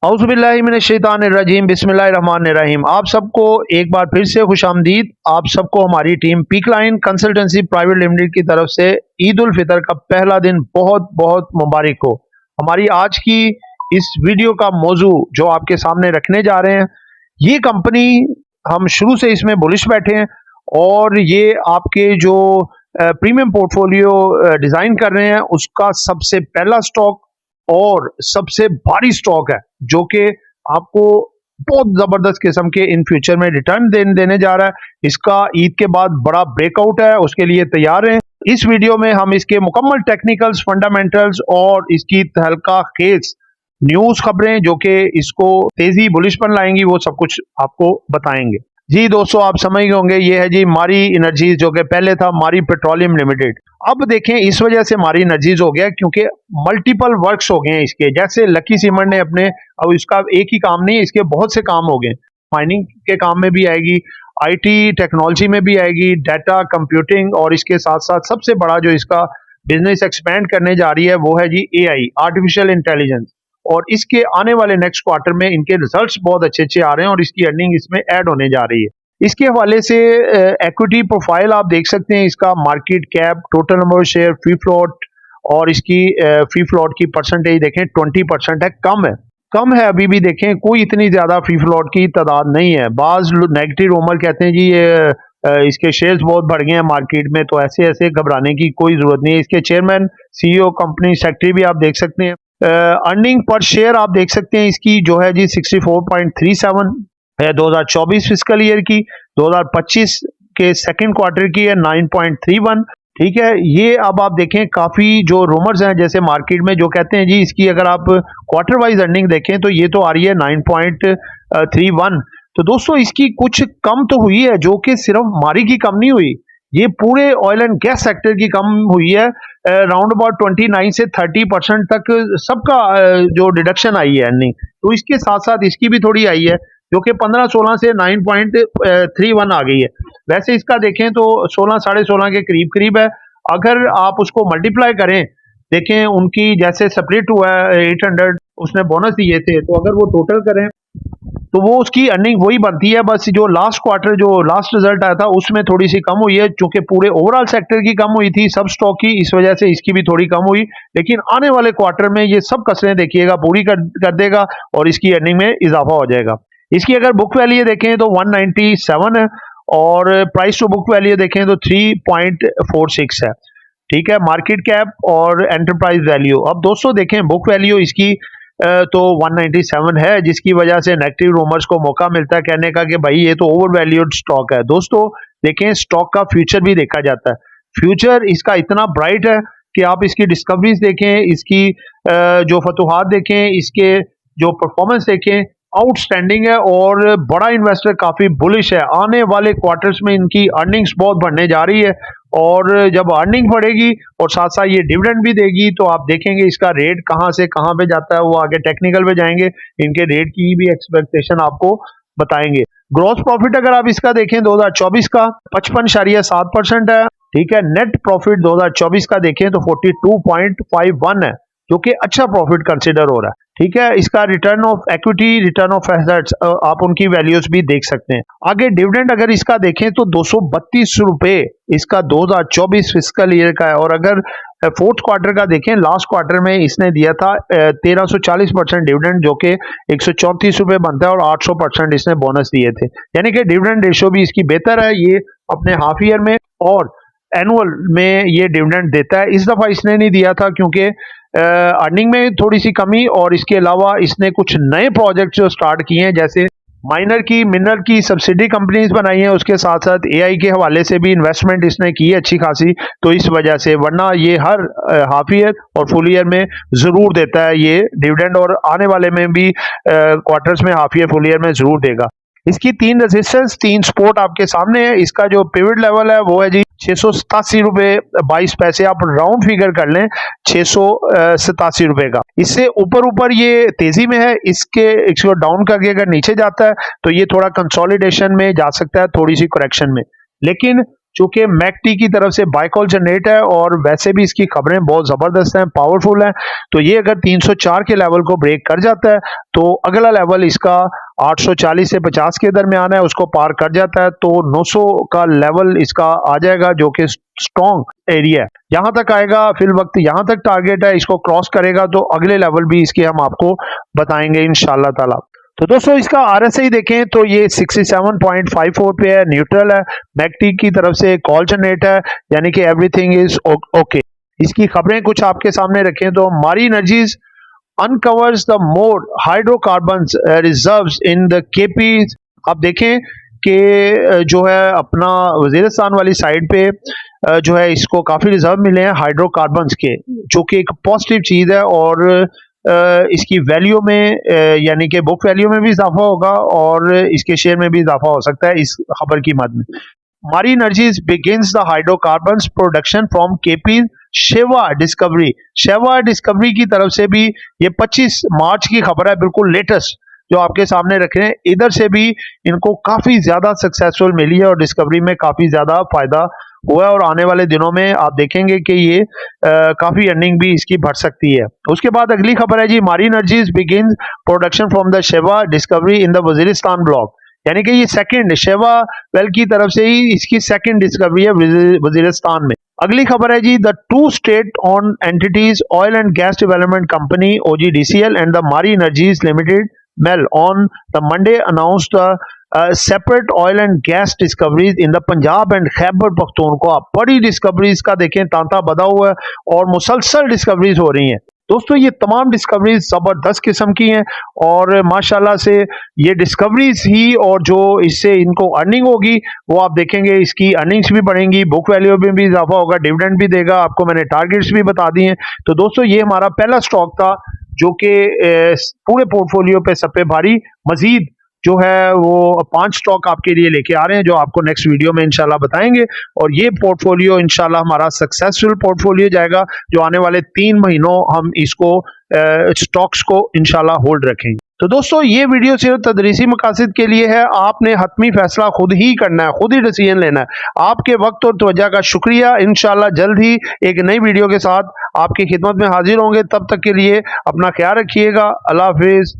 औज़ुबिल्लाहिमिनश्शैतानिर्रजीम बिस्मिल्लाहिर्रहमानिर्रहीम। आप सबको एक बार फिर से खुशामदीद। आप सबको हमारी team peak line consultancy private limited की तरफ से ईद उल फितर का पहला दिन बहुत बहुत मुबारक हो। हमारी आज की इस वीडियो का मौजू जो आपके सामने रखने जा रहे हैं, ये कंपनी हम शुरू से इसमें बुलिश बैठे हैं और ये आपके जो प्रीमियम पोर्टफोलियो डिज़ाइन कर रहे हैं उसका सबसे पहला स्टॉक और सबसे भारी स्टॉक है जो कि आपको बहुत जबरदस्त किस्म के इन फ्यूचर में रिटर्न देने जा रहा है। इसका ईद के बाद बड़ा ब्रेकआउट है, उसके लिए तैयार हैं। इस वीडियो में हम इसके मुकम्मल टेक्निकल्स, फंडामेंटल्स और इसकी तहलका खेज न्यूज खबरें जो कि इसको तेजी बुलिशपन लाएंगी वो सब कुछ आपको बताएंगे। जी दोस्तों, आप समझ गए होंगे ये है जी मारी एनर्जीज जो कि पहले था मारी पेट्रोलियम लिमिटेड। अब देखें इस वजह से मारी एनर्जीज हो गया क्योंकि मल्टीपल वर्क्स हो गए हैं इसके, जैसे लकी सीमेंट ने अपने, अब इसका एक ही काम नहीं, इसके बहुत से काम हो गए। माइनिंग के काम में भी आएगी, आईटी टेक्नोलॉजी में भी आएगी, डाटा कंप्यूटिंग, और इसके साथ साथ सबसे बड़ा जो इसका बिजनेस एक्सपेंड करने जा रही है वो है जी एआई, आर्टिफिशियल इंटेलिजेंस। और इसके आने वाले नेक्स्ट क्वार्टर में इनके रिजल्ट्स बहुत अच्छे अच्छे आ रहे हैं और इसकी अर्निंग इसमें ऐड होने जा रही है। इसके हवाले से इक्विटी प्रोफाइल आप देख सकते हैं, इसका market cap, total number of share, free float, और इसकी फ्री फ्लोट की परसेंटेज देखें 20% है, कम है अभी भी। देखें कोई इतनी ज्यादा फ्री फ्लोट की तादाद नहीं है। बाज नेगेटिव रूमर कहते हैं जी ये इसके शेयर्स बहुत बढ़ गए हैं मार्केट में, तो ऐसे ऐसे घबराने की कोई जरूरत नहीं है। इसके चेयरमैन, सीईओ, कंपनी सेक्रेटरी भी आप देख सकते हैं। अर्निंग पर शेयर आप देख सकते हैं इसकी जो है जी 64.37 है 2024 फिस्कल ईयर की, 2025 के सेकंड क्वार्टर की है 9.31। ठीक है, ये अब आप देखें काफी जो रूमर्स हैं जैसे मार्केट में जो कहते हैं जी इसकी अगर आप क्वार्टर वाइज अर्निंग देखें तो ये तो आ रही है 9.31। तो दोस्तों इसकी कुछ कम तो हुई है, जो कि सिर्फ मारी की कम नहीं हुई, ये पूरे ऑयल एंड गैस सेक्टर की कम हुई है। राउंड अबाउट 29 से 30% तक सबका जो डिडक्शन आई है अर्निंग, तो इसके साथ साथ इसकी भी थोड़ी आई है जो कि 15-16 से 9.31 आ गई है। वैसे इसका देखें तो 16 साढ़े 16 के करीब करीब है। अगर आप उसको मल्टीप्लाई करें, देखें उनकी जैसे स्प्लिट हुआ है 800, उसने बोनस दिए थे, तो अगर वो टोटल करें तो वो उसकी अर्निंग वही बनती है। बस जो लास्ट क्वार्टर जो लास्ट रिजल्ट आया था उसमें थोड़ी सी कम हुई है, चूंकि पूरे ओवरऑल सेक्टर की कम हुई थी सब स्टॉक की, इस वजह से इसकी भी थोड़ी कम हुई। लेकिन आने वाले क्वार्टर में ये सब कसरें देखिएगा पूरी कर देगा और इसकी अर्निंग में इजाफा हो जाएगा। इसकी अगर बुक वैल्यू देखें तो 197 है और प्राइस टू बुक वैल्यू देखें तो 3.46 है। ठीक है, मार्केट कैप और एंटरप्राइज वैल्यू, अब दोस्तों देखें बुक वैल्यू इसकी तो 197 है, जिसकी वजह से नेगेटिव रूमर्स को मौका मिलता है कहने का कि भाई ये तो ओवर वैल्यूड स्टॉक है। दोस्तों देखें स्टॉक का फ्यूचर भी देखा जाता है, फ्यूचर इसका इतना ब्राइट है कि आप इसकी डिस्कवरीज देखें, इसकी जो फतुहात देखें, इसके जो परफॉर्मेंस देखें, आउटस्टैंडिंग है और बड़ा इन्वेस्टर काफी बुलिश है। आने वाले क्वार्टर्स में इनकी अर्निंग्स बहुत बढ़ने जा रही है और जब अर्निंग बढ़ेगी और साथ साथ ये डिविडेंड भी देगी तो आप देखेंगे इसका रेट कहां से कहां पे जाता है, वो आगे टेक्निकल पे जाएंगे, इनके रेट की भी एक्सपेक्टेशन आपको बताएंगे। ग्रॉस प्रॉफिट अगर आप इसका देखें 2024 का 55.7% है। ठीक है, नेट प्रॉफिट 2024 का देखें तो 42.51 है, जो कि अच्छा प्रॉफिट कंसिडर हो रहा है। ठीक है, इसका return of equity, return of assets, आप उनकी वैल्यूज भी देख सकते हैं। आगे डिविडेंड अगर इसका देखें तो 232 रुपए इसका 2024 फिस्कल ईयर का है, और अगर फोर्थ क्वार्टर का देखें, लास्ट क्वार्टर में इसने दिया था 1340% डिविडेंड, जो कि 134 रुपए बनता है और 800% इसने बोनस दिए थे, यानी कि डिविडेंड रेशियो भी इसकी बेहतर है। ये अपने हाफ ईयर में और एनुअल में ये डिविडेंड देता है। इस दफा इसने नहीं दिया था क्योंकि अर्निंग में थोड़ी सी कमी, और इसके अलावा इसने कुछ नए प्रोजेक्ट जो स्टार्ट किए हैं, जैसे माइनर की, मिनरल की सब्सिडी कंपनीज बनाई हैं, उसके साथ साथ एआई के हवाले से भी इन्वेस्टमेंट इसने की है अच्छी खासी, तो इस वजह से, वरना ये हर हाफ ईयर और फुल ईयर में जरूर देता है ये डिविडेंड, और आने वाले में भी क्वार्टर्स में, हाफ ईयर फुल ईयर में जरूर देगा। इसकी 3 रेजिस्टेंस 3 सपोर्ट आपके सामने है। इसका जो पिवट लेवल है वो है जी 687 रुपए 22 पैसे, आप राउंड फिगर कर लें 687 रुपए का। इससे ऊपर ये तेजी में है, इसको डाउन करके अगर नीचे जाता है तो ये थोड़ा कंसोलिडेशन में जा सकता है, थोड़ी सी करेक्शन में। लेकिन चूंकि मैकटी की तरफ से बाय कॉल जनरेट है और वैसे भी इसकी खबरें बहुत ज़बरदस्त हैं, पावरफुल हैं। तो ये अगर 304 के लेवल को ब्रेक कर जाता है तो अगला लेवल इसका 840 से 50 के दरमियान है, उसको पार कर जाता है तो 900 का लेवल इसका आ जाएगा, जो कि स्ट्रॉन्ग एरिया है। यहाँ तक आएगा फिल वक्त, यहाँ तक टारगेट है, इसको क्रॉस करेगा तो अगले लेवल भी इसके हम आपको बताएंगे इंशाल्लाह ताला। तो दोस्तों इसका आरएसआई देखें तो ये 67.54 पे है, न्यूट्रल है। मैकटी की तरफ से कॉल जनरेट है, यानी कि एवरीथिंग इज ओके। इसकी खबरें कुछ आपके सामने रखें तो मारी energies uncovers the more hydrocarbons reserves in the KP। आप देखें कि जो है अपना वजीरिस्तान वाली साइड पे जो है इसको काफ़ी रिजर्व मिले हैं हाइड्रोकार्बन्स के, जो कि एक पॉजिटिव चीज़ है और इसकी वैल्यू में यानी कि बुक वैल्यू में भी इजाफा होगा और इसके शेयर में भी इजाफा हो सकता है इस खबर की मद में। मारी energies begins the hydrocarbons production from KP शेवा डिस्कवरी। शेवा डिस्कवरी की तरफ से भी ये 25 मार्च की खबर है, बिल्कुल लेटेस्ट जो आपके सामने रख रहे हैं। इधर से भी इनको काफ़ी ज़्यादा सक्सेसफुल मिली है और डिस्कवरी में काफ़ी ज़्यादा फायदा हुआ है और आने वाले दिनों में आप देखेंगे कि ये काफ़ी अर्निंग भी इसकी बढ़ सकती है। उसके बाद अगली खबर है जी, Mari energies begin production from the Shewa discovery in the Waziristan block, यानी कि ये सेकंड शेवा वेल की तरफ से ही इसकी सेकंड डिस्कवरी है वजीरिस्तान में। अगली खबर है जी, the two state on entities oil and gas development company OGDCL and the Mari energies limited MEL on the Monday announced separate oil and gas discoveries in the Punjab and Khyber Pakhtunkhwa। बड़ी discoveries का देखें तांता बधा हुआ है और मुसलसल discoveries हो रही हैं। दोस्तों ये तमाम डिस्कवरीज ज़बरदस्त किस्म की हैं और माशाल्लाह से ये डिस्कवरीज ही और जो इससे इनको अर्निंग होगी वो आप देखेंगे इसकी अर्निंग्स भी बढ़ेंगी, बुक वैल्यू में भी इजाफा होगा, डिविडेंड भी देगा। आपको मैंने टारगेट्स भी बता दिए हैं। तो दोस्तों ये हमारा पहला स्टॉक था जो कि पूरे पोर्टफोलियो पे सब पे भारी। मजीद जो है वो 5 स्टॉक आपके लिए लेके आ रहे हैं जो आपको नेक्स्ट वीडियो में इंशाल्लाह बताएंगे और ये पोर्टफोलियो इंशाल्लाह हमारा सक्सेसफुल पोर्टफोलियो जाएगा, जो आने वाले 3 महीनों हम इसको स्टॉक्स को इंशाल्लाह होल्ड रखेंगे। तो दोस्तों ये वीडियो सिर्फ तदरीसी मकासद के लिए है, आपने हतमी फैसला खुद ही करना है, खुद ही डिसीजन लेना है। आपके वक्त और तवज्जो का शुक्रिया। इंशाल्लाह जल्द ही एक नई वीडियो के साथ आपकी खिदमत में हाजिर होंगे, तब तक के लिए अपना ख्याल रखिएगा। अल्लाह हाफिज।